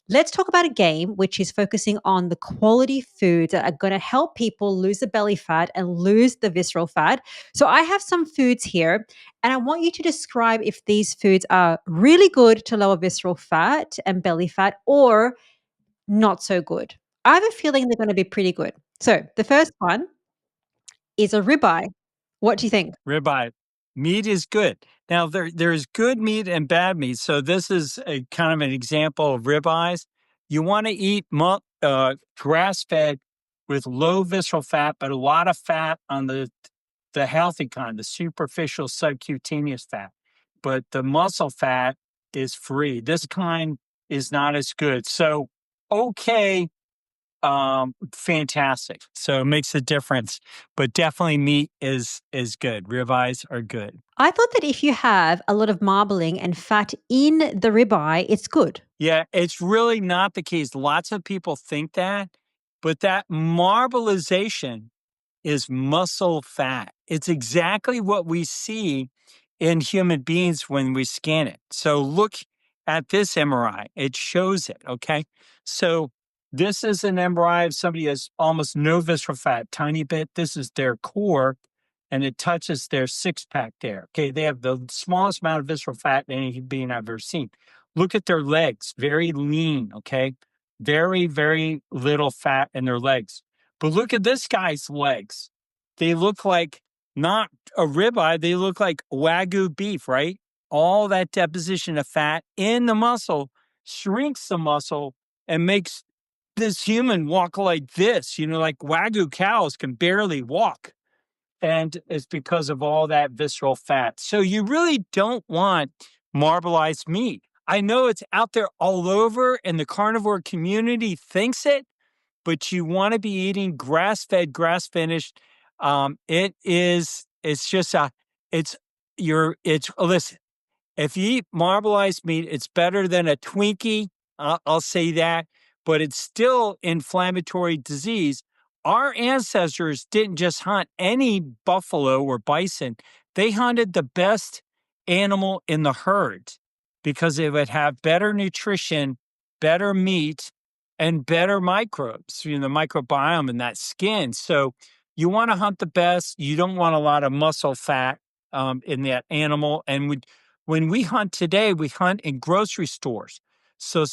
Let's talk about a game which is focusing on the quality foods that are going to help people lose the belly fat and lose the visceral fat. So I have some foods here, and I want you to describe if these foods are really good to lower visceral fat and belly fat or not so good. I have a feeling they're going to be pretty good. So the first one is a ribeye. What do you think? Ribeye. Meat is good. Now there's good meat and bad meat. So this is a kind of an example of ribeyes. You want to eat grass fed with low visceral fat, but a lot of fat on the healthy kind, the superficial subcutaneous fat. But the muscle fat is free. This kind is not as good. So okay, fantastic. So it makes a difference, but definitely meat is good. Ribeyes are good. I thought that if you have a lot of marbling and fat in the ribeye, it's good. Yeah, it's really not the case. Lots of people think that, but that marbleization is muscle fat. It's exactly what we see in human beings when we scan it. So look at this MRI. It shows it, okay? So this is an MRI of somebody who has almost no visceral fat, tiny bit. This is their core, and it touches their six-pack there. Okay, they have the smallest amount of visceral fat in any being I've ever seen. Look at their legs, very lean, okay? Very, very little fat in their legs. But look at this guy's legs. They look like not a ribeye, they look like Wagyu beef, right? All that deposition of fat in the muscle shrinks the muscle and makes this human walk like this. Like Wagyu cows can barely walk. And it's because of all that visceral fat. So you really don't want marbleized meat. I know it's out there all over, and the carnivore community thinks it, but you want to be eating grass-fed, grass-finished. Listen, if you eat marbleized meat, it's better than a Twinkie. I'll say that, but it's still inflammatory disease. Our ancestors didn't just hunt any buffalo or bison. They hunted the best animal in the herd because it would have better nutrition, better meat, and better microbes, the microbiome in that skin. So you want to hunt the best. You don't want a lot of muscle fat in that animal. And when we hunt today, we hunt in grocery stores. So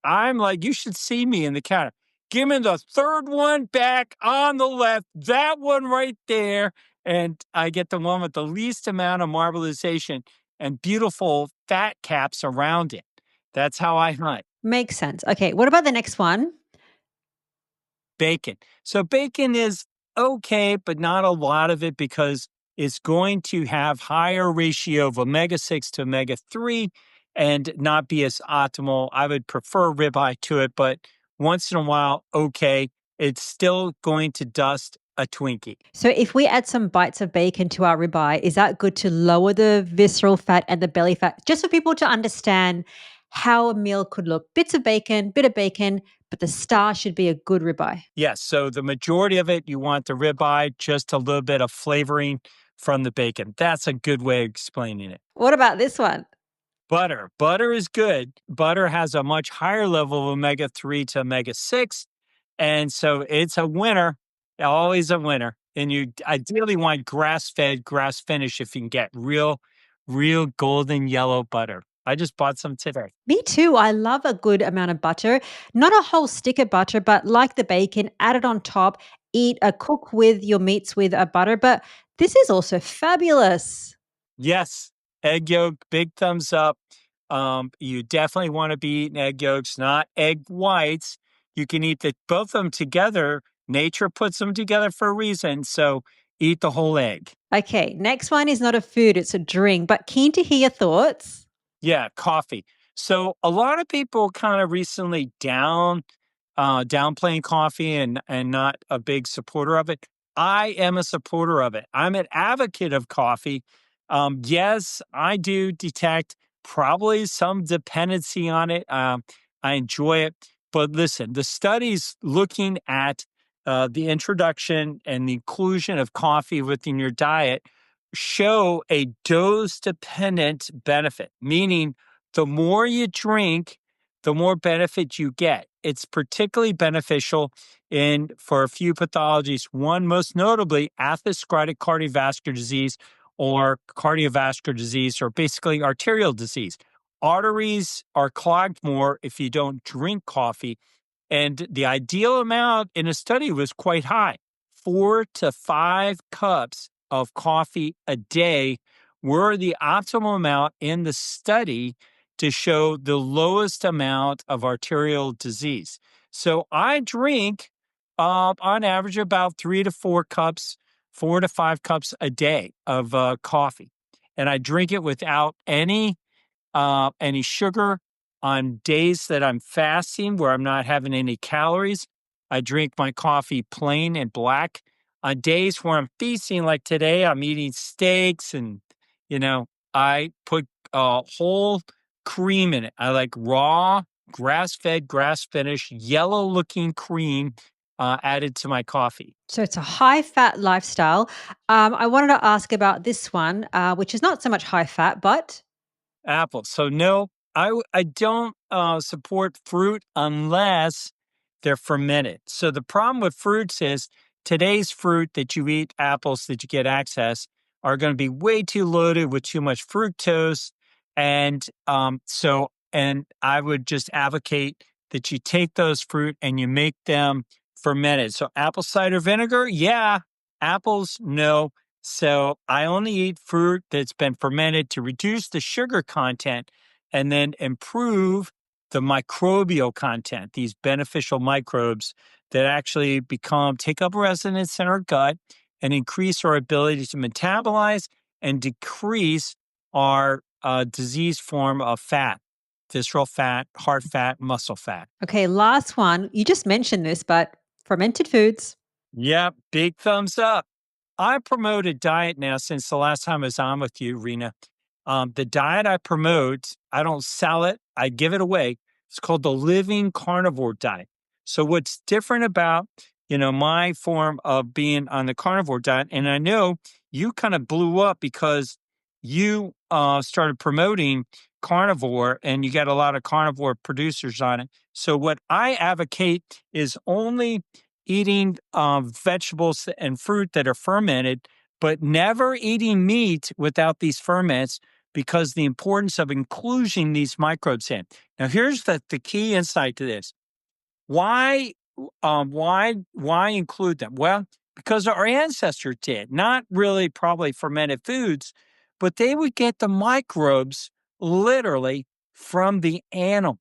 I'm like, you should see me in the counter. Give me the third one back on the left, that one right there. And I get the one with the least amount of marbleization and beautiful fat caps around it. That's how I hunt. Makes sense. Okay, what about the next one? Bacon. So bacon is okay, but not a lot of it because it's going to have higher ratio of omega-6 to omega-3 and not be as optimal. I would prefer ribeye to it, but once in a while, okay, it's still going to dust a Twinkie. So if we add some bites of bacon to our ribeye, is that good to lower the visceral fat and the belly fat? Just for people to understand how a meal could look. Bits of bacon, bit of bacon, but the star should be a good ribeye. Yes, so the majority of it, you want the ribeye, just a little bit of flavoring from the bacon. That's a good way of explaining it. What about this one? Butter. Butter is good. Butter has a much higher level of omega-3 to omega-6. And so it's a winner, always a winner. And you ideally want grass-fed, grass-finished if you can get real golden yellow butter. I just bought some today. Me too. I love a good amount of butter. Not a whole stick of butter, but like the bacon, add it on top, cook with your meats with a butter. But this is also fabulous. Yes, egg yolk, big thumbs up. You definitely want to be eating egg yolks, not egg whites. You can eat both of them together. Nature puts them together for a reason. So eat the whole egg. Okay, next one is not a food, it's a drink, but keen to hear your thoughts. Yeah, coffee. So a lot of people kind of recently downplaying coffee and not a big supporter of it. I am a supporter of it. I'm an advocate of coffee. Yes, I do detect probably some dependency on it. I enjoy it. But listen, the studies looking at the introduction and the inclusion of coffee within your diet show a dose dependent benefit, meaning the more you drink, the more benefit you get. It's particularly beneficial for a few pathologies, one most notably atherosclerotic cardiovascular disease or cardiovascular disease, or basically arterial disease. Arteries are clogged more if you don't drink coffee. And the ideal amount in a study was quite high, 4 to 5 cups of coffee a day were the optimal amount in the study to show the lowest amount of arterial disease. So I drink on average about 3 to 4 cups, 4 to 5 cups a day of coffee. And I drink it without any sugar. On days that I'm fasting, where I'm not having any calories, I drink my coffee plain and black. On days where I'm feasting, like today, I'm eating steaks and, I put whole cream in it. I like raw, grass-fed, grass-finished, yellow-looking cream added to my coffee. So it's a high fat lifestyle. I wanted to ask about this one, which is not so much high fat, but Apples. So no, I don't support fruit unless they're fermented. So the problem with fruits is today's fruit that you eat, apples that you get access, are going to be way too loaded with too much fructose, and I would just advocate that you take those fruit and you make them fermented. So apple cider vinegar, yeah. Apples, no. So I only eat fruit that's been fermented to reduce the sugar content and then improve the microbial content, these beneficial microbes that actually take up residence in our gut and increase our ability to metabolize and decrease our disease form of fat, visceral fat, heart fat, muscle fat. okay, last one. You just mentioned this, but fermented foods. Yep, big thumbs up. I promote a diet now since the last time I was on with you, Rena. The diet I promote, I don't sell it, I give it away. It's called the living carnivore diet. So what's different about, my form of being on the carnivore diet, and I know you kind of blew up because you started promoting carnivore and you got a lot of carnivore producers on it. So what I advocate is only eating vegetables and fruit that are fermented, but never eating meat without these ferments because the importance of including these microbes in. Now, here's the key insight to this. Why, why include them? Well, because our ancestors did, not really probably fermented foods, but they would get the microbes literally from the animal.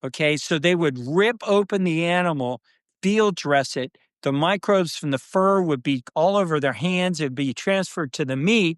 Okay, so they would rip open the animal, field dress it. The microbes from the fur would be all over their hands. It would be transferred to the meat,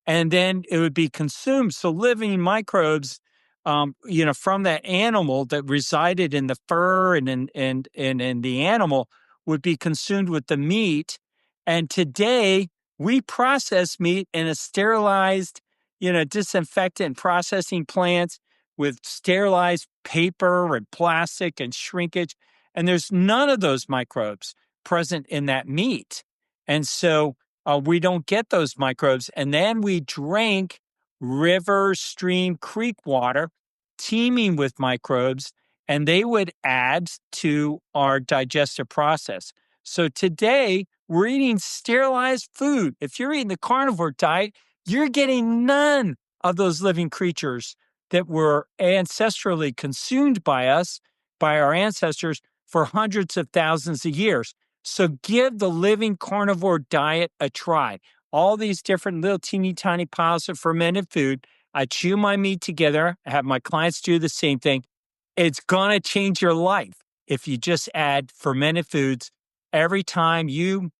and then it would be consumed. So living microbes, from that animal that resided in the fur and in the animal would be consumed with the meat. And today we process meat in a sterilized, disinfectant processing plants with sterilized paper and plastic and shrinkage. And there's none of those microbes present in that meat. And so we don't get those microbes. And then we drink river, stream, creek water teeming with microbes, and they would add to our digestive process. So today, we're eating sterilized food. If you're eating the carnivore diet, you're getting none of those living creatures that were ancestrally consumed by us, by our ancestors, for hundreds of thousands of years. So give the living carnivore diet a try. All these different little teeny tiny piles of fermented food. I chew my meat together. I have my clients do the same thing. It's going to change your life if you just add fermented foods every time you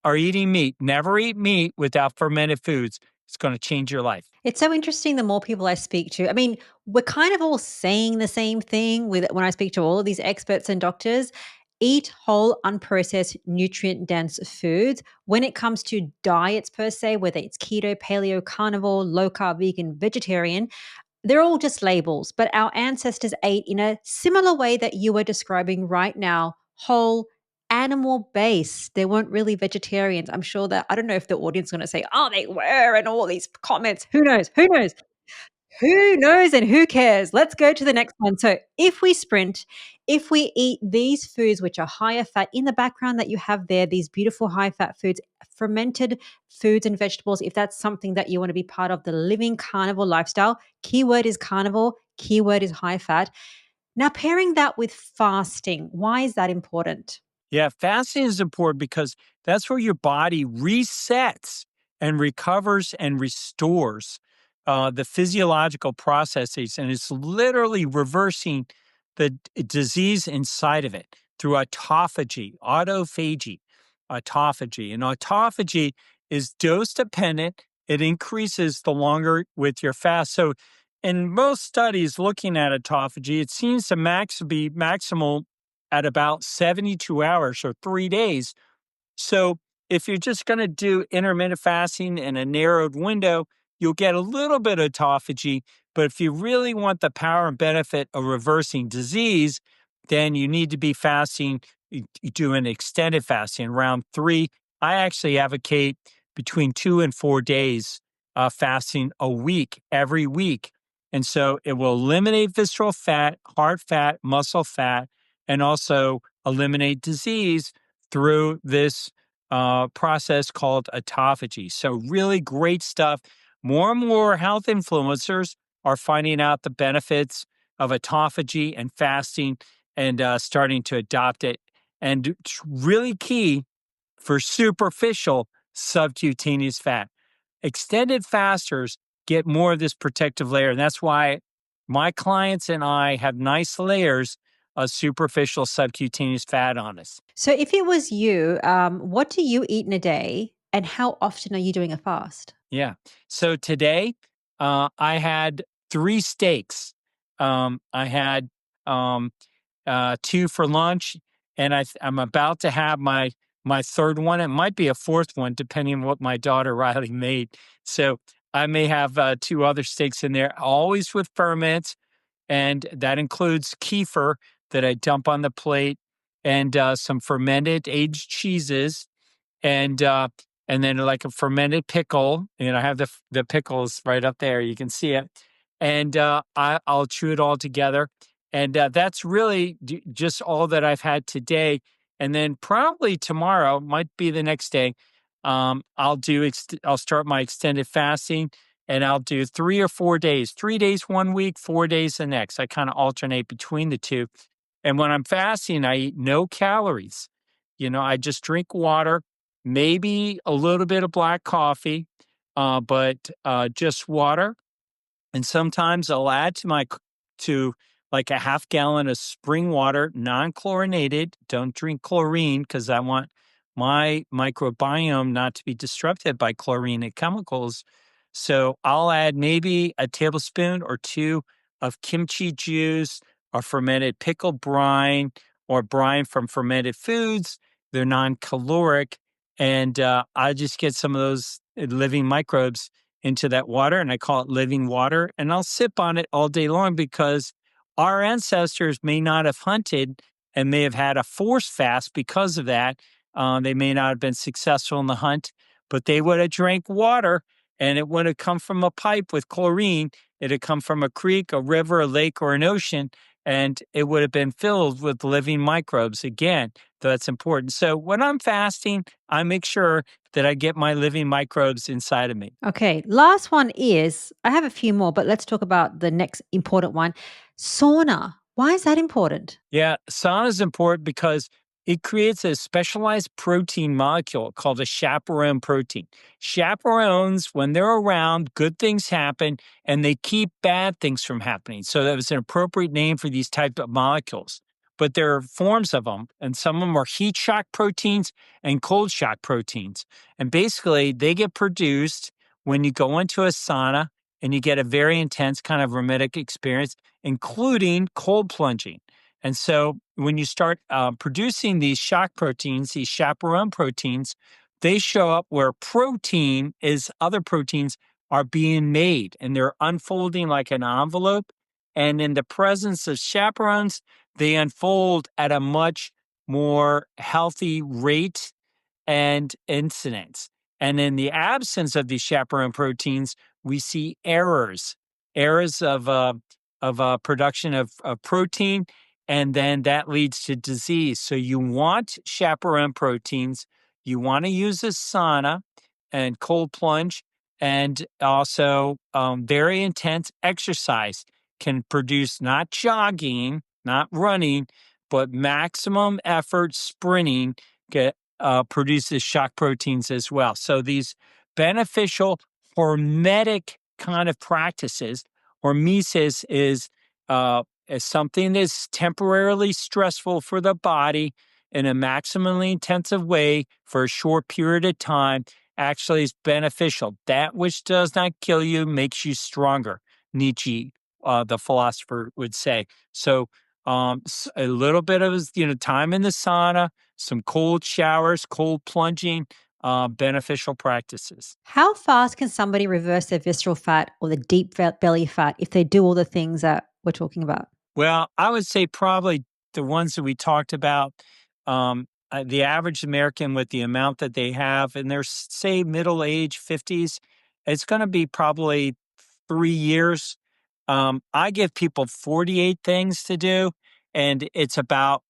are eating meat. Never eat meat without fermented foods. It's going to change your life. It's so interesting the more people I speak to. I mean, we're kind of all saying the same thing with when I speak to all of these experts and doctors. Eat whole, unprocessed, nutrient dense foods. When it comes to diets per se, whether it's keto, paleo, carnivore, low carb, vegan, vegetarian, they're all just labels. But our ancestors ate in a similar way that you are describing right now, whole, animal based. They weren't really vegetarians. I'm sure that I don't know if the audience is going to say, oh, they were, and all these comments. Who knows? Who knows? Who knows and who cares? Let's go to the next one. So, if we sprint, if we eat these foods which are higher fat in the background that you have there, these beautiful high fat foods, fermented foods and vegetables, if that's something that you want to be part of the living carnivore lifestyle, keyword is carnivore, keyword is high fat. Now, pairing that with fasting, why is that important? Yeah, fasting is important because that's where your body resets and recovers and restores the physiological processes. And it's literally reversing the disease inside of it through autophagy. And autophagy is dose dependent. It increases the longer with your fast. So, in most studies looking at autophagy, it seems to be maximal at about 72 hours or 3 days. So if you're just going to do intermittent fasting in a narrowed window, you'll get a little bit of autophagy. But if you really want the power and benefit of reversing disease, then you need to be fasting, doing extended fasting. Round three, I actually advocate between 2 and 4 days fasting a week, every week. And so it will eliminate visceral fat, heart fat, muscle fat, and also eliminate disease through this process called autophagy. So, really great stuff. More and more health influencers are finding out the benefits of autophagy and fasting and starting to adopt it. And it's really key for superficial subcutaneous fat. Extended fasters get more of this protective layer. And that's why my clients and I have nice layers of superficial subcutaneous fat on us. So, if it was you, what do you eat in a day and how often are you doing a fast? Yeah. So today, I had 3 steaks. I had um, two for lunch, and I'm about to have my third one. It might be a fourth one, depending on what my daughter Riley made. So I may have two other steaks in there, always with ferments, and that includes kefir that I dump on the plate, and some fermented aged cheeses, and and then like a fermented pickle. And I have the pickles right up there. You can see it, and I'll chew it all together. And that's really just all that I've had today. And then probably tomorrow might be the next day. I'll start my extended fasting, and I'll do 3 or 4 days. 3 days 1 week, 4 days the next. I kind of alternate between the two. And when I'm fasting, I eat no calories. I just drink water, maybe a little bit of black coffee, but just water. And sometimes I'll add to like a half gallon of spring water, non-chlorinated. Don't drink chlorine because I want my microbiome not to be disrupted by chlorine and chemicals. So I'll add maybe a tablespoon or two of kimchi juice or fermented pickle brine or brine from fermented foods. They're non-caloric, and I just get some of those living microbes into that water, and I call it living water. And I'll sip on it all day long because our ancestors may not have hunted and may have had a forced fast because of that. They may not have been successful in the hunt, but they would have drank water, and it would have come from a pipe with chlorine. It had come from a creek, a river, a lake, or an ocean, and it would have been filled with living microbes. Again, that's important. So when I'm fasting, I make sure that I get my living microbes inside of me. Okay, last one is I have a few more, but let's talk about the next important one sauna. Why is that important? Yeah, sauna is important because it creates a specialized protein molecule called a chaperone protein. Chaperones, when they're around, good things happen and they keep bad things from happening. So that was an appropriate name for these type of molecules. But there are forms of them, and some of them are heat shock proteins and cold shock proteins. And basically, they get produced when you go into a sauna and you get a very intense kind of remetic experience, including cold plunging. And so when you start producing these shock proteins, these chaperone proteins, they show up where other proteins are being made and they're unfolding like an envelope. And in the presence of chaperones, they unfold at a much more healthy rate and incidence. And in the absence of these chaperone proteins, we see errors eras of production of protein, and then that leads to disease. So you want chaperone proteins. You want to use a sauna and cold plunge, and also very intense exercise can produce not jogging, not running, but maximum effort sprinting produces shock proteins as well. So these beneficial hormetic kind of practices, hormesis is something that's temporarily stressful for the body in a maximally intensive way for a short period of time actually is beneficial. That which does not kill you makes you stronger, Nietzsche, the philosopher, would say. So a little bit of time in the sauna, some cold showers, cold plunging, beneficial practices. How fast can somebody reverse their visceral fat or the deep belly fat if they do all the things that we're talking about? Well, I would say probably the ones that we talked about, the average American with the amount that they have in their, say, middle age 50s, it's going to be probably 3 years. I give people 48 things to do, and it's about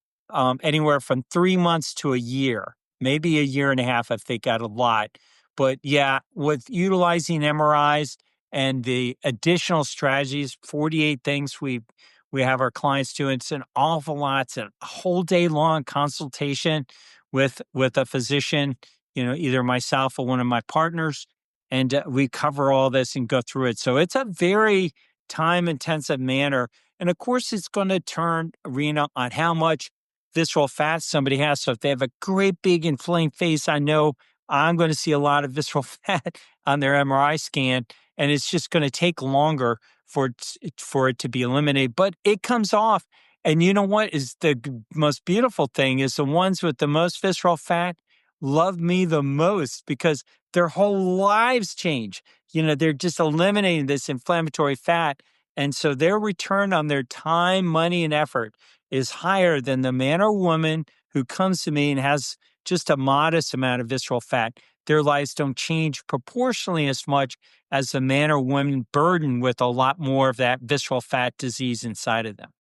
anywhere from 3 months to a year, maybe a year and a half if they got a lot. But yeah, with utilizing MRIs and the additional strategies, 48 things we have our clients do. It's an awful lot. It's a whole day long consultation with a physician, either myself or one of my partners, and we cover all this and go through it. So it's a very time intensive manner, and of course, it's going to turn, Rena, on how much visceral fat somebody has. So if they have a great big inflamed face, I know I'm going to see a lot of visceral fat on their MRI scan, and it's just going to take longer for it to be eliminated, but it comes off. And you know what is the most beautiful thing is the ones with the most visceral fat love me the most because their whole lives change. They're just eliminating this inflammatory fat. And so their return on their time, money, and effort is higher than the man or woman who comes to me and has just a modest amount of visceral fat. Their lives don't change proportionally as much as the man or woman burdened with a lot more of that visceral fat disease inside of them.